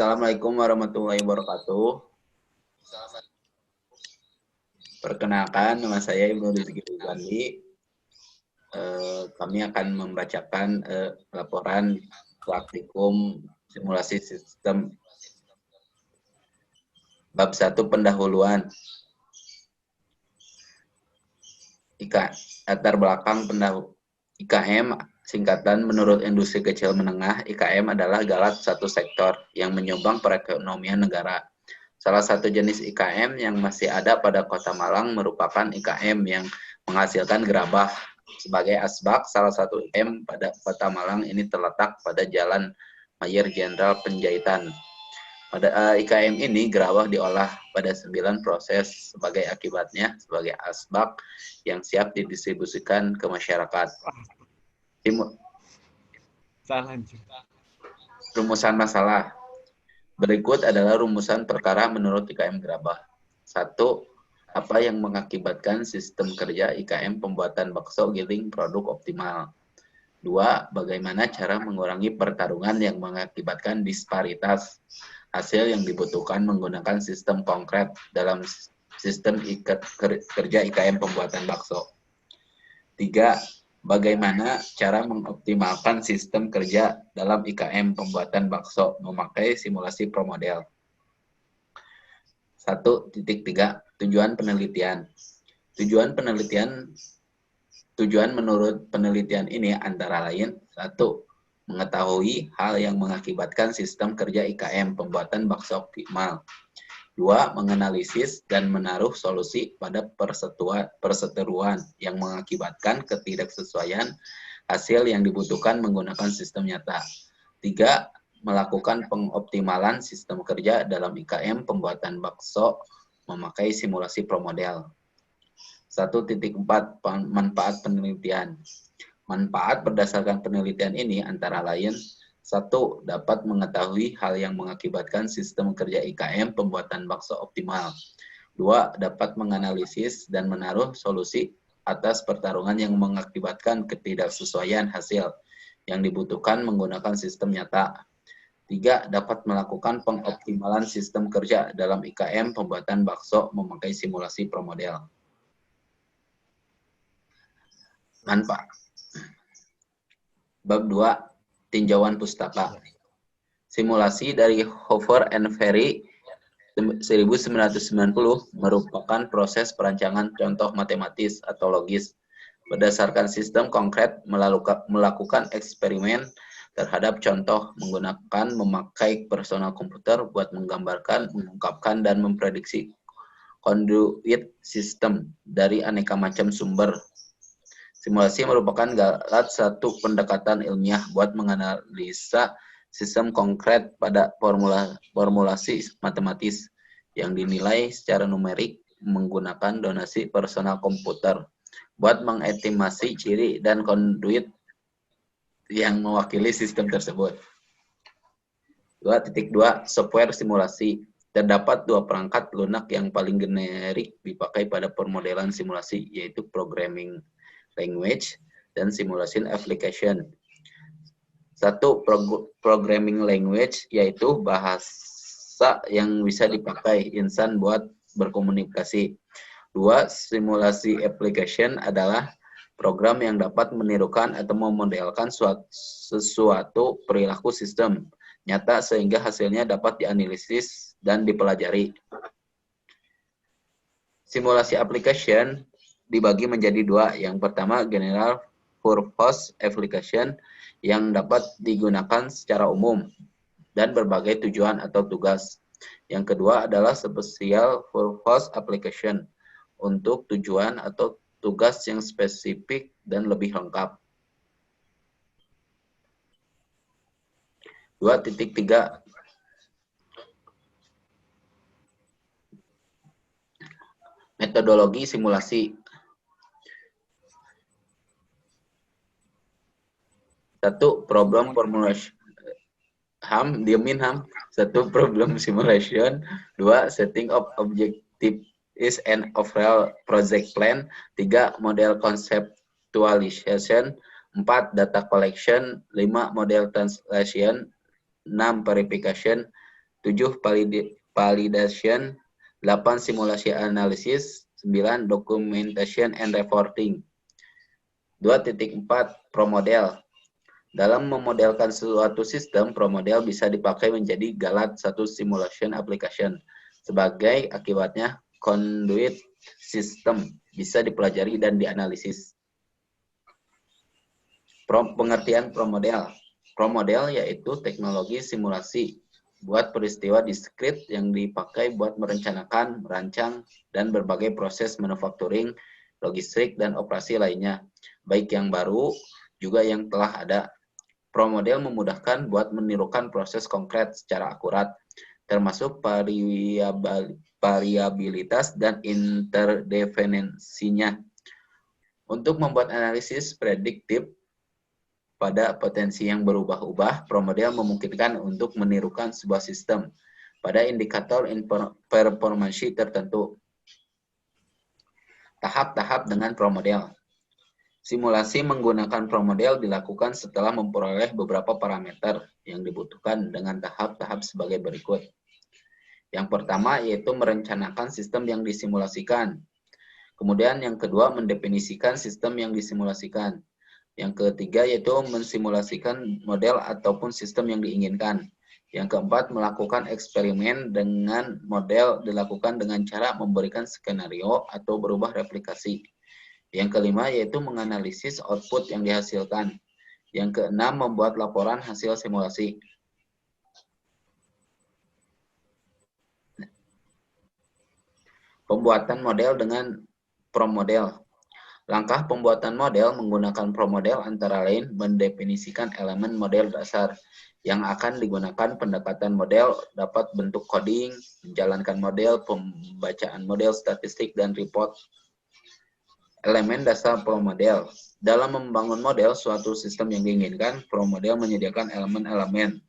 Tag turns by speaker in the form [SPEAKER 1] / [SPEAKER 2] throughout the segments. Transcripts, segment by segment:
[SPEAKER 1] Assalamualaikum warahmatullahi wabarakatuh. Perkenalkan, nama saya Ibnu Rizky Rizwandi. Kami akan membacakan laporan praktikum simulasi sistem bab 1 pendahuluan. Latar belakang IKM, singkatan menurut industri kecil menengah, IKM adalah galat satu sektor yang menyumbang perekonomian negara. Salah satu jenis IKM yang masih ada pada Kota Malang merupakan IKM yang menghasilkan gerabah. Sebagai asbak, salah satu IKM pada Kota Malang ini terletak pada Jalan Mayor Jenderal Penjahitan. Pada IKM ini, gerabah diolah pada 9 proses. Sebagai akibatnya, sebagai asbak yang siap didistribusikan ke masyarakat. Rumusan masalah. Berikut adalah rumusan perkara menurut IKM gerabah. 1. Apa yang mengakibatkan sistem kerja IKM pembuatan bakso giling produk optimal? 2. Bagaimana cara mengurangi pertarungan yang mengakibatkan disparitas hasil yang dibutuhkan menggunakan sistem konkret dalam sistem kerja IKM pembuatan bakso? 3. Bagaimana cara mengoptimalkan sistem kerja dalam IKM pembuatan bakso memakai simulasi promodel? 1.3. Tujuan penelitian. Tujuan menurut penelitian ini antara lain: 1. Mengetahui hal yang mengakibatkan sistem kerja IKM pembuatan bakso optimal. 2. Menganalisis dan menaruh solusi pada perseteruan yang mengakibatkan ketidaksesuaian hasil yang dibutuhkan menggunakan sistem nyata. 3. Melakukan pengoptimalan sistem kerja dalam IKM pembuatan bakso memakai simulasi promodel. 1.4. Manfaat penelitian. Manfaat berdasarkan penelitian ini antara lain: 1. Dapat mengetahui hal yang mengakibatkan sistem kerja IKM pembuatan bakso optimal. 2. Dapat menganalisis dan menaruh solusi atas pertarungan yang mengakibatkan ketidaksesuaian hasil yang dibutuhkan menggunakan sistem nyata. 3. Dapat melakukan pengoptimalan sistem kerja dalam IKM pembuatan bakso memakai simulasi promodel. Manfaat. Bab 2. Tinjauan pustaka. Simulasi dari Hoover and Ferry 1990 merupakan proses perancangan contoh matematis atau logis berdasarkan sistem konkret melakukan eksperimen terhadap contoh memakai personal komputer buat menggambarkan, mengungkapkan, dan memprediksi conduit sistem dari aneka macam sumber. Simulasi merupakan galat satu pendekatan ilmiah buat menganalisa sistem konkret pada formulasi matematis yang dinilai secara numerik menggunakan donasi personal komputer buat mengestimasi ciri dan konduit yang mewakili sistem tersebut. 2.2. Software simulasi. Terdapat 2 perangkat lunak yang paling generik dipakai pada permodelan simulasi, yaitu programming language dan simulation application. 1. Programming language, yaitu bahasa yang bisa dipakai insan buat berkomunikasi. 2. Simulasi application adalah program yang dapat menirukan atau memodelkan sesuatu perilaku sistem nyata sehingga hasilnya dapat dianalisis dan dipelajari. Simulasi application dibagi menjadi 2. Yang pertama, general purpose application yang dapat digunakan secara umum dan berbagai tujuan atau tugas. Yang kedua adalah special purpose application untuk tujuan atau tugas yang spesifik dan lebih lengkap. 2.3. Metodologi simulasi. 1. Problem formulation. Diamin Ham. 1. Problem simulation. 2. Setting of objective is an overall project plan. 3. Model conceptualization. 4. Data collection. 5. Model translation. 6. Verification. 7. Validation. 8. Simulasi analisis. 9. Documentation and reporting. 2.4 Promodel. Dalam memodelkan suatu sistem, promodel bisa dipakai menjadi galat satu simulation application. Sebagai akibatnya, conduit system bisa dipelajari dan dianalisis. Pengertian promodel. Promodel yaitu teknologi simulasi buat peristiwa diskrit yang dipakai buat merencanakan, merancang, dan berbagai proses manufacturing, logistik, dan operasi lainnya, baik yang baru juga yang telah ada. Promodel memudahkan buat menirukan proses konkret secara akurat, termasuk variabilitas dan interdependensinya. Untuk membuat analisis prediktif pada potensi yang berubah-ubah, promodel memungkinkan untuk menirukan sebuah sistem pada indikator performance tertentu. Tahap-tahap dengan promodel. Simulasi menggunakan promodel dilakukan setelah memperoleh beberapa parameter yang dibutuhkan dengan tahap-tahap sebagai berikut. Yang pertama yaitu merencanakan sistem yang disimulasikan. Kemudian yang kedua mendefinisikan sistem yang disimulasikan. Yang ketiga yaitu mensimulasikan model ataupun sistem yang diinginkan. Yang keempat melakukan eksperimen dengan model dilakukan dengan cara memberikan skenario atau berubah replikasi. Yang kelima yaitu menganalisis output yang dihasilkan. Yang keenam membuat laporan hasil simulasi. Pembuatan model dengan promodel. Langkah pembuatan model menggunakan promodel antara lain mendefinisikan elemen model dasar yang akan digunakan. Pendekatan model dapat bentuk coding, menjalankan model, pembacaan model, statistik, dan report. Elemen dasar promodel. Dalam membangun model suatu sistem yang diinginkan, promodel menyediakan elemen-elemen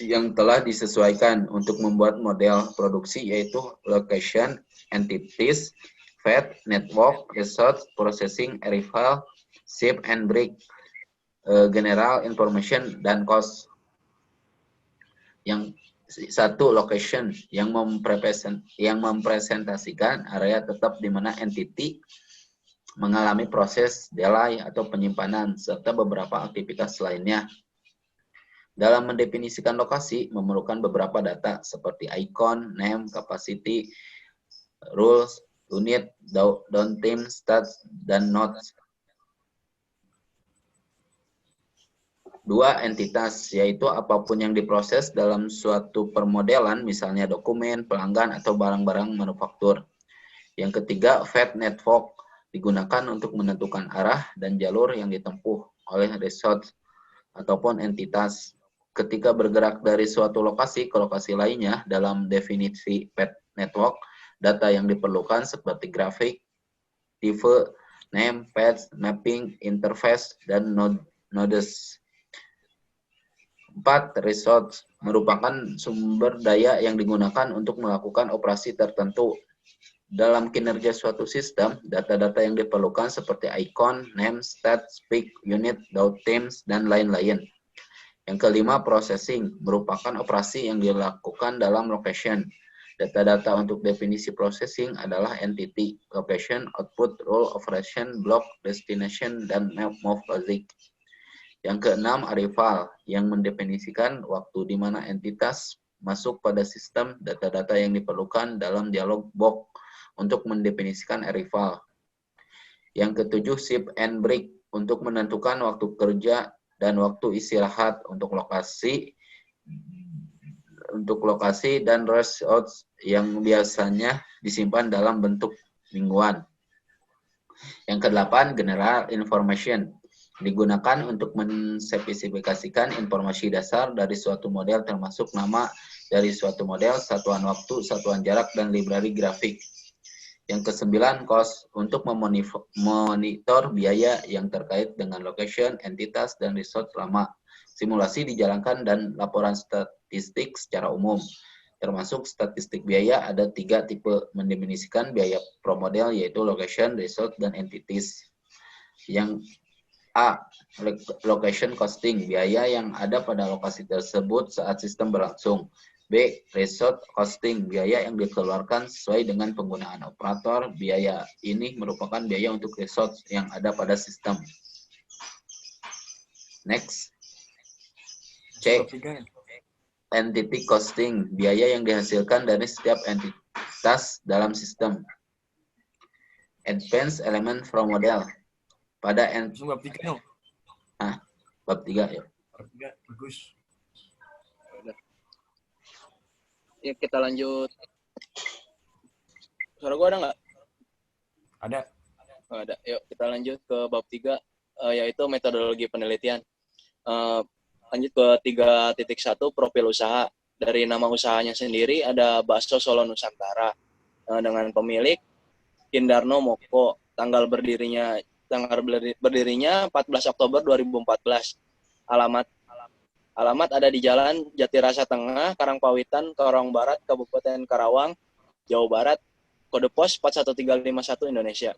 [SPEAKER 1] yang telah disesuaikan untuk membuat model produksi, yaitu location, entities, fate, network, resource, processing, arrival, shape and break, general information, dan cost. Yang satu, location yang mempresentasikan area tetap di mana entity mengalami proses delay atau penyimpanan serta beberapa aktivitas lainnya. Dalam mendefinisikan lokasi memerlukan beberapa data seperti icon, name, capacity, rules, unit, downtime, stats, dan nodes. 2. Entitas, yaitu apapun yang diproses dalam suatu permodelan, misalnya dokumen, pelanggan, atau barang-barang manufaktur. Yang ketiga, fate network, digunakan untuk menentukan arah dan jalur yang ditempuh oleh resource ataupun entitas ketika bergerak dari suatu lokasi ke lokasi lainnya. Dalam definisi fate network, data yang diperlukan seperti grafik, tipe, name, path, mapping, interface, dan nodes. 4. Resource merupakan sumber daya yang digunakan untuk melakukan operasi tertentu. Dalam kinerja suatu sistem, data-data yang diperlukan seperti icon, name, stat, speak, unit, downtime, dan lain-lain. Yang kelima, processing merupakan operasi yang dilakukan dalam location. Data-data untuk definisi processing adalah entity, location, output, rule, operation, block, destination, dan move logic. Yang keenam, arrival, yang mendefinisikan waktu di mana entitas masuk pada sistem. Data-data yang diperlukan dalam dialog box untuk mendefinisikan arrival. Yang ketujuh, shift and break, untuk menentukan waktu kerja dan waktu istirahat untuk lokasi dan resource yang biasanya disimpan dalam bentuk mingguan. Yang kedelapan, general information, digunakan untuk menspesifikasikan informasi dasar dari suatu model termasuk nama dari suatu model, satuan waktu, satuan jarak, dan library grafik. Yang kesembilan, cost, untuk memonitor biaya yang terkait dengan location, entitas, dan resource selama simulasi dijalankan dan laporan statistik secara umum. Termasuk statistik biaya ada 3 tipe mendefinisikan biaya promodel, yaitu location, resource, dan entities. Yang A. Location costing, biaya yang ada pada lokasi tersebut saat sistem berlangsung. B. Resort costing, biaya yang dikeluarkan sesuai dengan penggunaan operator. Biaya ini merupakan biaya untuk resort yang ada pada sistem. Next. C. Entity costing, biaya yang dihasilkan dari setiap entitas dalam sistem. Advanced element from model. Pada
[SPEAKER 2] bab 3 dong.
[SPEAKER 1] Bab 3 ya.
[SPEAKER 2] Bab 3 bagus.
[SPEAKER 3] Ya, kita lanjut. Suara gua ada nggak?
[SPEAKER 2] Ada.
[SPEAKER 3] Oh, ada. Yuk kita lanjut ke bab 3, yaitu metodologi penelitian. Lanjut ke 3.1 profil usaha. Dari nama usahanya sendiri ada Bakso Solo Nusantara dengan pemilik Kindarno Moko. Tanggal berdirinya 14 Oktober 2014. Alamat ada di Jalan Jatirasa Tengah, Karangpawitan, Karawang Barat, Kabupaten Karawang, Jawa Barat. Kode pos 41351 Indonesia.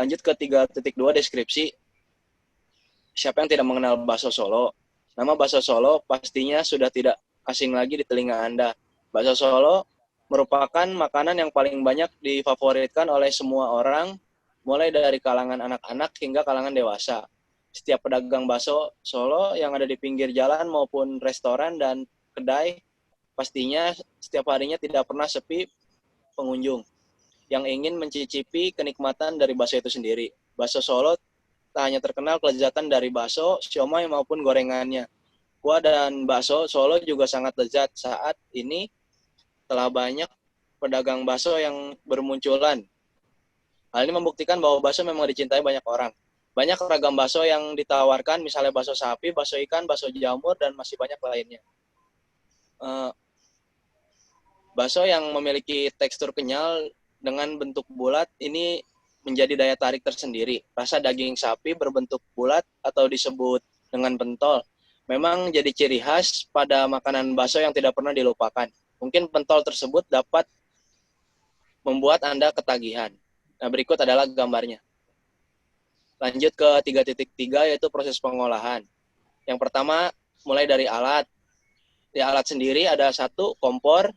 [SPEAKER 3] Lanjut ke 3.2 deskripsi. Siapa yang tidak mengenal bakso Solo? Nama bakso Solo pastinya sudah tidak asing lagi di telinga Anda. Bakso Solo merupakan makanan yang paling banyak difavoritkan oleh semua orang, mulai dari kalangan anak-anak hingga kalangan dewasa. Setiap pedagang bakso Solo yang ada di pinggir jalan maupun restoran dan kedai, pastinya setiap harinya tidak pernah sepi pengunjung yang ingin mencicipi kenikmatan dari bakso itu sendiri. Bakso Solo tak hanya terkenal kelezatan dari bakso, siomay maupun gorengannya. Kuah dan bakso Solo juga sangat lezat. Saat ini telah banyak pedagang bakso yang bermunculan. Hal ini membuktikan bahwa bakso memang dicintai banyak orang. Banyak ragam bakso yang ditawarkan, misalnya bakso sapi, bakso ikan, bakso jamur, dan masih banyak lainnya. Bakso yang memiliki tekstur kenyal dengan bentuk bulat ini menjadi daya tarik tersendiri. Rasa daging sapi berbentuk bulat atau disebut dengan pentol memang jadi ciri khas pada makanan bakso yang tidak pernah dilupakan. Mungkin pentol tersebut dapat membuat Anda ketagihan. Nah, berikut adalah gambarnya. Lanjut ke 3.3 yaitu proses pengolahan. Yang pertama mulai dari alat. Di alat sendiri ada 1 kompor,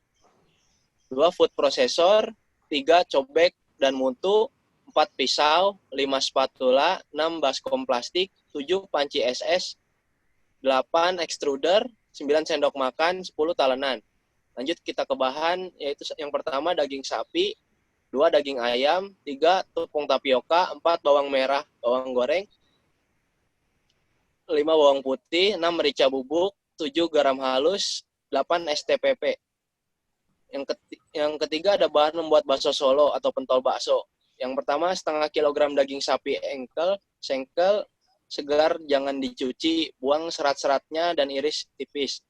[SPEAKER 3] 2 food processor, 3 cobek dan mutu, 4 pisau, 5 spatula, 6 baskom plastik, 7 panci SS, 8 extruder, 9 sendok makan, 10 talenan. Lanjut kita ke bahan, yaitu yang pertama daging sapi, 2 daging ayam, 3 tepung tapioka, 4 bawang merah, bawang goreng, 5 bawang putih, 6 merica bubuk, 7 garam halus, 8 STPP. Yang ketiga ada bahan membuat bakso Solo atau pentol bakso. Yang pertama setengah kilogram daging sapi sengkel, segar, jangan dicuci, buang serat-seratnya dan iris tipis.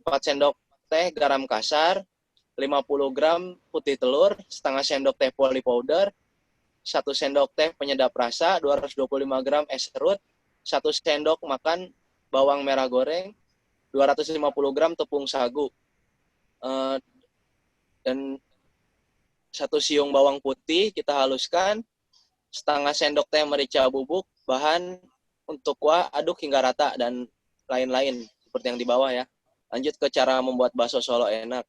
[SPEAKER 3] 4 sendok teh garam kasar, 50 gram putih telur, setengah sendok teh poli powder, 1 sendok teh penyedap rasa, 225 gram es serut, 1 sendok makan bawang merah goreng, 250 gram tepung sagu, dan 1 siung bawang putih kita haluskan, setengah sendok teh merica bubuk, bahan untuk kuah aduk hingga rata, dan lain-lain seperti yang di bawah ya. Lanjut ke cara membuat bakso Solo enak.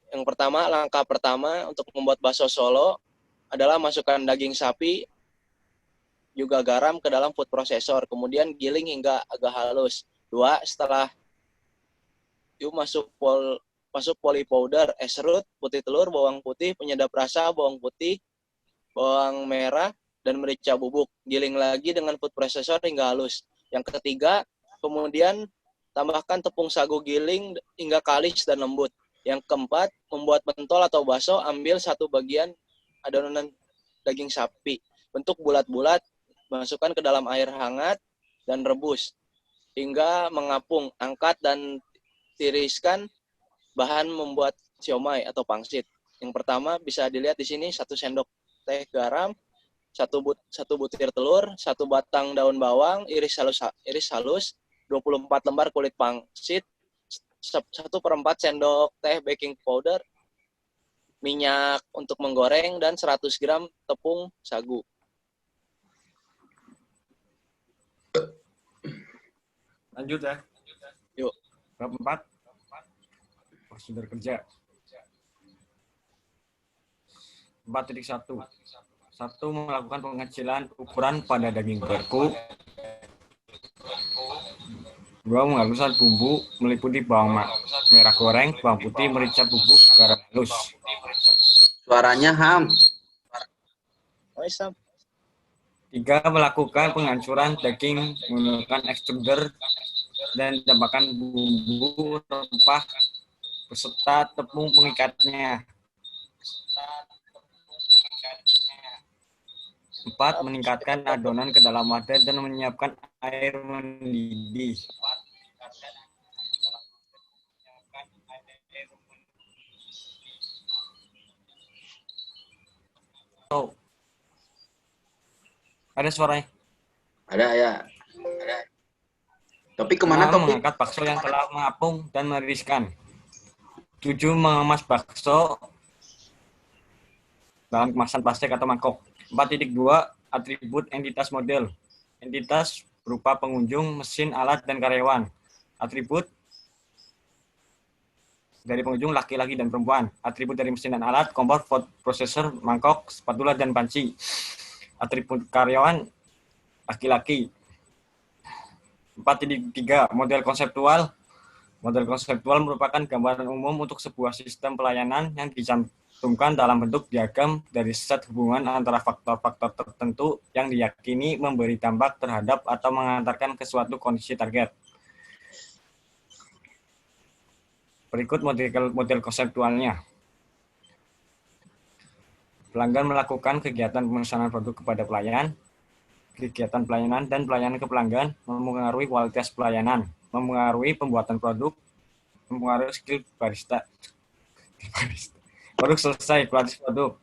[SPEAKER 3] Yang pertama, langkah pertama untuk membuat bakso Solo adalah masukkan daging sapi juga garam ke dalam food processor, kemudian giling hingga agak halus. 2, setelah masuk poli powder, es serut, putih telur, bawang putih, penyedap rasa, bawang putih, bawang merah, dan merica bubuk. Giling lagi dengan food processor hingga halus. Yang ketiga, kemudian tambahkan tepung sagu giling hingga kalis dan lembut. Yang keempat, membuat pentol atau bakso, ambil 1 bagian adonan daging sapi, bentuk bulat-bulat, masukkan ke dalam air hangat, dan rebus hingga mengapung. Angkat dan tiriskan bahan membuat siomay atau pangsit. Yang pertama bisa dilihat di sini 1 sendok teh garam, 1 butir telur, 1 batang daun bawang, iris halus, 24 lembar kulit pangsit, 1/4 sendok teh baking powder, minyak untuk menggoreng, dan 100 gram tepung sagu.
[SPEAKER 2] Lanjut ya.
[SPEAKER 3] Yuk.
[SPEAKER 2] Bab 4. Prosedur kerja. 4.1. 1. Melakukan pengecilan ukuran pada daging beku. 2. Menghaluskan bumbu meliputi bawang merah goreng, bawang putih, merica bubuk, garam halus.
[SPEAKER 1] Suaranya ham.
[SPEAKER 3] Oh, Isam.
[SPEAKER 2] 3. Melakukan penghancuran daging menggunakan extruder dan tambahkan bumbu rempah beserta tepung pengikatnya. 4. Meningkatkan adonan ke dalam wadah dan menyiapkan air mendidih. Oh. Ada suaranya.
[SPEAKER 1] Ada ya. Topik kemana
[SPEAKER 2] 6.
[SPEAKER 1] topik?
[SPEAKER 2] Mengangkat bakso yang telah mengapung dan meririskan. 7. Mengemas bakso dalam kemasan plastik atau mangkok. 4.2. Atribut entitas model. Entitas berupa pengunjung, mesin, alat, dan karyawan. Atribut dari pengunjung laki-laki dan perempuan. Atribut dari mesin dan alat, kompor, prosesor, mangkok, spatula, dan panci. Atribut karyawan laki-laki. 4.3. Model konseptual. Model konseptual merupakan gambaran umum untuk sebuah sistem pelayanan yang dicantumkan dalam bentuk diagram dari set hubungan antara faktor-faktor tertentu yang diyakini memberi dampak terhadap atau mengantarkan ke suatu kondisi target. Berikut model konseptualnya. Pelanggan melakukan kegiatan pemesanan produk kepada pelayan. Kegiatan pelayanan dan pelayanan ke pelanggan mempengaruhi kualitas pelayanan, mempengaruhi pembuatan produk, mempengaruhi skill barista. Produk selesai, kualitas produk.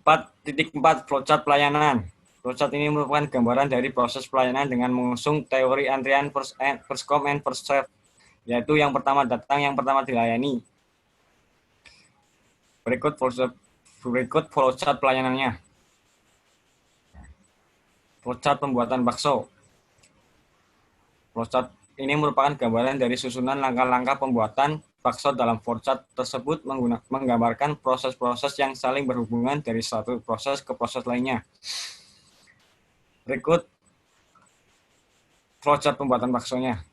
[SPEAKER 2] 4.4 Flowchart pelayanan. Flowchart ini merupakan gambaran dari proses pelayanan dengan mengusung teori antrian first come and first serve, yaitu yang pertama datang, yang pertama dilayani. Berikut flowchart pelayanannya. Flowchart pembuatan bakso. Flowchart ini merupakan gambaran dari susunan langkah-langkah pembuatan bakso. Dalam flowchart tersebut menggambarkan proses-proses yang saling berhubungan dari satu proses ke proses lainnya. Berikut flowchart pembuatan baksonya.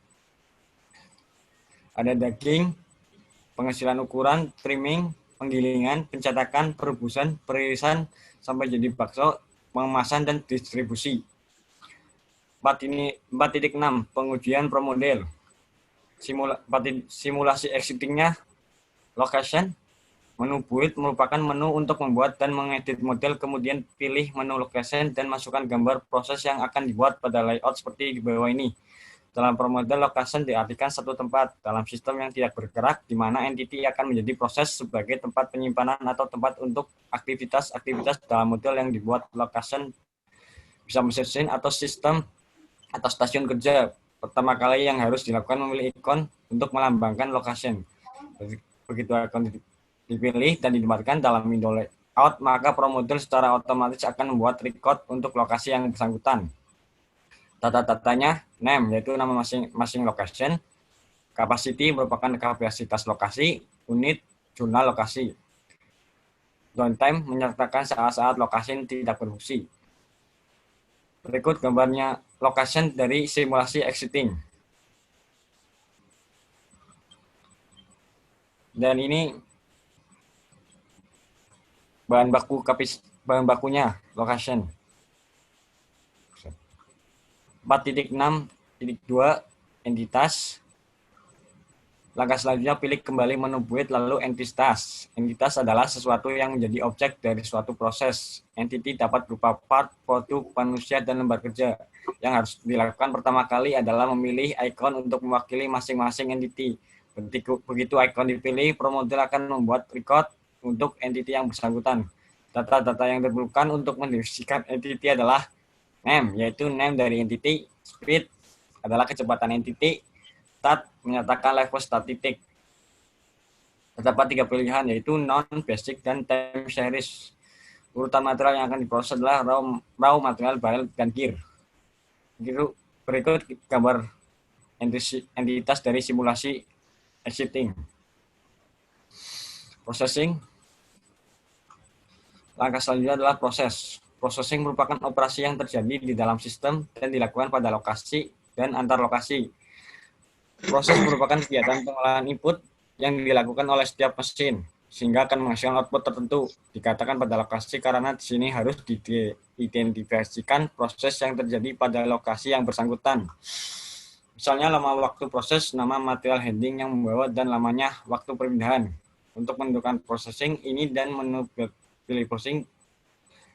[SPEAKER 2] Ada daging, pengecilan ukuran, trimming, penggilingan, pencetakan, perebusan, peririsan, sampai jadi bakso, pengemasan, dan distribusi. 4.6 Pengujian promodel. Simulasi exitingnya. Location. Menu build merupakan menu untuk membuat dan mengedit model, kemudian pilih menu location dan masukkan gambar proses yang akan dibuat pada layout seperti di bawah ini. Dalam promodel, location diartikan satu tempat dalam sistem yang tidak bergerak, di mana entity akan menjadi proses sebagai tempat penyimpanan atau tempat untuk aktivitas-aktivitas dalam model yang dibuat. Location bisa mesin atau sistem atau stasiun kerja. Pertama kali yang harus dilakukan memilih ikon untuk melambangkan location. Begitu ikon dipilih dan ditempatkan dalam window layout, maka promodel secara otomatis akan membuat record untuk lokasi yang bersangkutan. Data-datanya, name, yaitu nama masing-masing location, capacity merupakan kapasitas lokasi, unit, jurnal lokasi. Downtime menyertakan saat-saat lokasi tidak berfungsi. Berikut gambarnya location dari simulasi exiting. Dan ini bahan bakunya, location. 4.6.2 entitas. Langkah selanjutnya pilih kembali menu build lalu entitas. Entitas adalah sesuatu yang menjadi objek dari suatu proses. Entity dapat berupa part, produk, manusia, dan lembar kerja. Yang harus dilakukan pertama kali adalah memilih icon untuk mewakili masing-masing entity. Begitu icon dipilih, promodel akan membuat record untuk entity yang bersangkutan. Data-data yang diperlukan untuk mendefinisikan entity adalah name, yaitu name dari entity, speed adalah kecepatan entity, stat menyatakan level statistik. Terdapat 3 pilihan, yaitu non, basic, dan time series. Urutan material yang akan diproses adalah raw material, barrel, dan gear. Berikut gambar entitas dari simulasi existing. Processing. Langkah selanjutnya adalah proses. Processing merupakan operasi yang terjadi di dalam sistem dan dilakukan pada lokasi dan antar lokasi. Proses merupakan kegiatan pengolahan input yang dilakukan oleh setiap mesin, sehingga akan menghasilkan output tertentu. Dikatakan pada lokasi karena di sini harus diidentifikasikan proses yang terjadi pada lokasi yang bersangkutan. Misalnya lama waktu proses, nama material handling yang membawa, dan lamanya waktu perpindahan. Untuk menentukan processing ini dan menu pilih processing,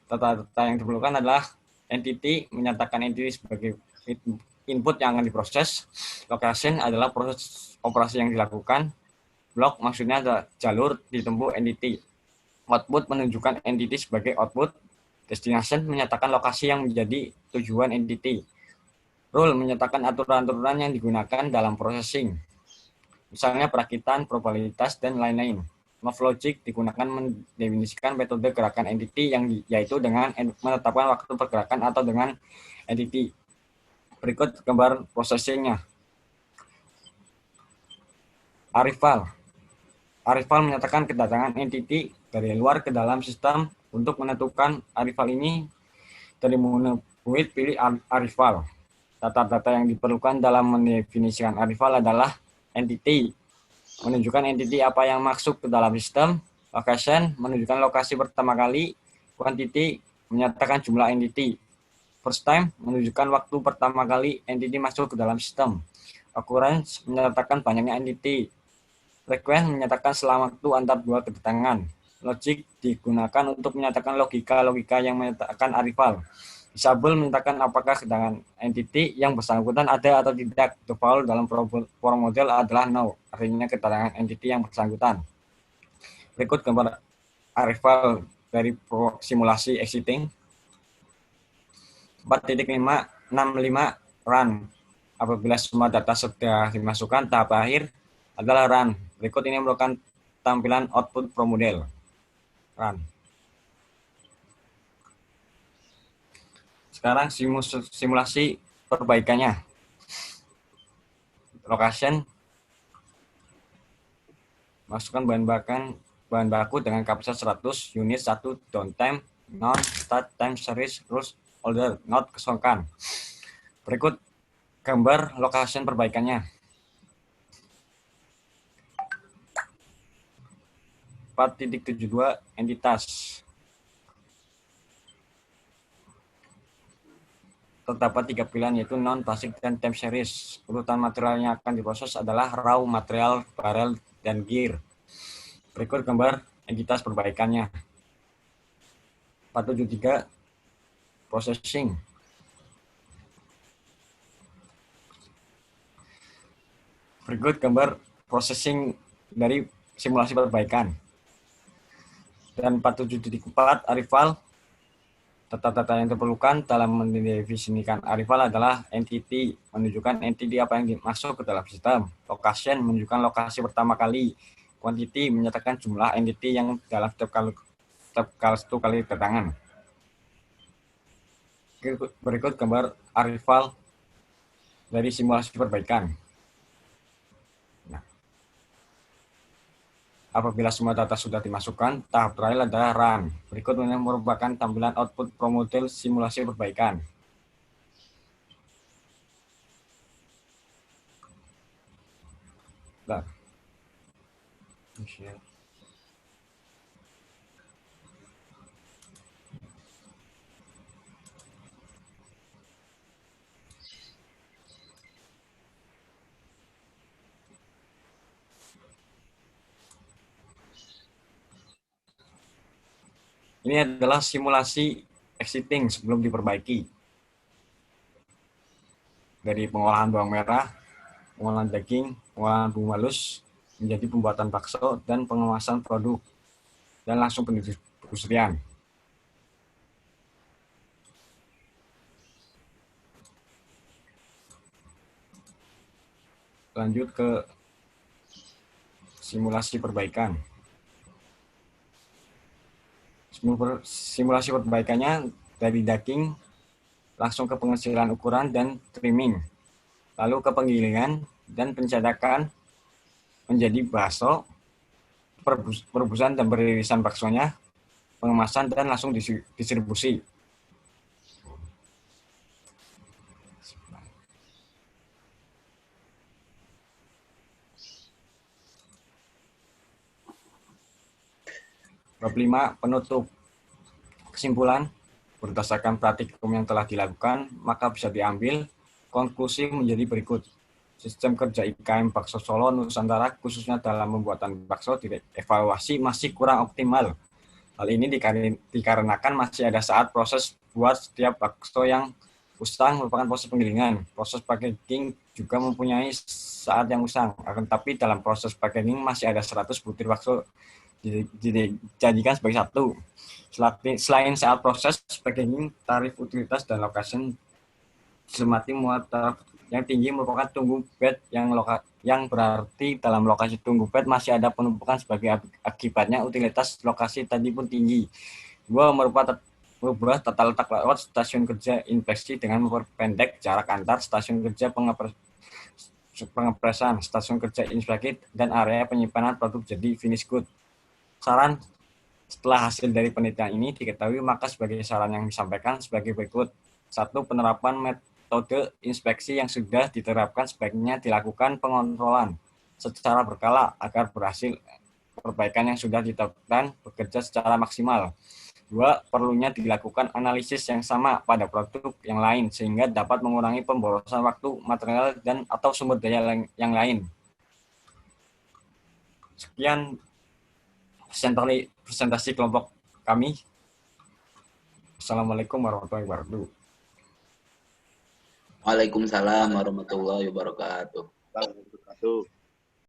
[SPEAKER 2] data yang diperlukan adalah entity, menyatakan entity sebagai input yang akan diproses. Location adalah proses operasi yang dilakukan. Block maksudnya adalah jalur ditempuh entity. Output menunjukkan entity sebagai output. Destination menyatakan lokasi yang menjadi tujuan entity. Rule menyatakan aturan-aturan yang digunakan dalam processing. Misalnya perakitan, probabilitas, dan lain-lain. Move logic digunakan mendefinisikan metode gerakan entity yang yaitu dengan menetapkan waktu pergerakan atau dengan entity. Berikut gambar processingnya. Arrival. Arrival menyatakan kedatangan entity dari luar ke dalam sistem. Untuk menentukan arrival ini dari menu pilih arrival. Data-data yang diperlukan dalam mendefinisikan arrival adalah entity, menunjukkan entity apa yang masuk ke dalam sistem. Location menunjukkan lokasi pertama kali. Quantity menyatakan jumlah entity. First time menunjukkan waktu pertama kali entity masuk ke dalam sistem. Occurrence menyatakan banyaknya entity. Frequent menyatakan selang waktu antar dua kedatangan. Logic digunakan untuk menyatakan logika-logika yang menyatakan arrival. Disable menyatakan apakah kedatangan entity yang bersangkutan ada atau tidak. Default dalam form model adalah no, artinya kedatangan entity yang bersangkutan. Berikut gambar arrival dari simulasi existing. 4.565 run. Apabila semua data sudah dimasukkan, tahap akhir adalah run. Berikut ini merupakan tampilan output pro model. Run. Sekarang simulasi perbaikannya. Location. Masukkan bahan baku dengan kapasitas 100 unit 1 downtime, non start time series rules order, not kosongkan. Berikut gambar location perbaikannya. 4.72 entitas. Terdapat 3 pilihan yaitu non, basic, dan time series. Urutan material yang akan diproses adalah raw material, barrel, dan gear. Berikut gambar entitas perbaikannya. 473 processing. Berikut gambar processing dari simulasi perbaikan. Dan 474 arrival. Data-data yang diperlukan dalam mendefinisikan arrival adalah entity, menunjukkan entity apa yang masuk ke dalam sistem. Location menunjukkan lokasi pertama kali. Quantity menyatakan jumlah entity yang dalam setiap kali kedatangan. Berikut gambar arrival dari simulasi perbaikan. Apabila semua data sudah dimasukkan, tahap terakhir adalah run. Berikut ini merupakan tampilan output pro model simulasi perbaikan. Nah. Ini adalah simulasi existing sebelum diperbaiki. Dari pengolahan bawang merah, pengolahan daging, pengolahan bumbu halus, menjadi pembuatan bakso, dan pengemasan produk, dan langsung pendistribusian. Lanjut ke simulasi perbaikan. Simulasi perbaikannya dari daging langsung ke pengecilan ukuran dan trimming. lalu ke penggilingan dan pencetakan menjadi bakso, perebusan dan peririsan baksonya, pengemasan dan langsung distribusi. Bab 5, penutup. Kesimpulan, berdasarkan praktikum yang telah dilakukan, maka bisa diambil konklusi menjadi berikut. Sistem kerja IKM Bakso Solo Nusantara, khususnya dalam pembuatan bakso, evaluasi masih kurang optimal. Hal ini dikarenakan masih ada saat proses buat setiap bakso yang usang merupakan proses penggilingan. Proses packaging juga mempunyai saat yang usang. Akan tetapi dalam proses packaging masih ada 100 butir bakso dijadikan sebagai satu. Selain saat proses packaging, tarif utilitas dan location dicermati muat taraf yang tinggi merupakan tunggu bed yang berarti dalam lokasi tunggu bed masih ada penumpukan sebagai akibatnya utilitas lokasi tadi pun tinggi. Dua, merubah tata letak layout stasiun kerja inspeksi dengan memperpendek jarak antar stasiun kerja pengepresan, stasiun kerja inspeksi, dan area penyimpanan produk jadi finish good. Saran setelah hasil dari penelitian ini diketahui, maka sebagai saran yang disampaikan sebagai berikut. 1. Penerapan metode inspeksi yang sudah diterapkan sebaiknya dilakukan pengontrolan secara berkala agar berhasil perbaikan yang sudah ditetapkan bekerja secara maksimal. 2. Perlunya dilakukan analisis yang sama pada produk yang lain sehingga dapat mengurangi pemborosan waktu, material, dan atau sumber daya yang lain. Sekian presentasi kelompok kami. Assalamualaikum warahmatullahi wabarakatuh.
[SPEAKER 1] Waalaikumsalam warahmatullahi wabarakatuh.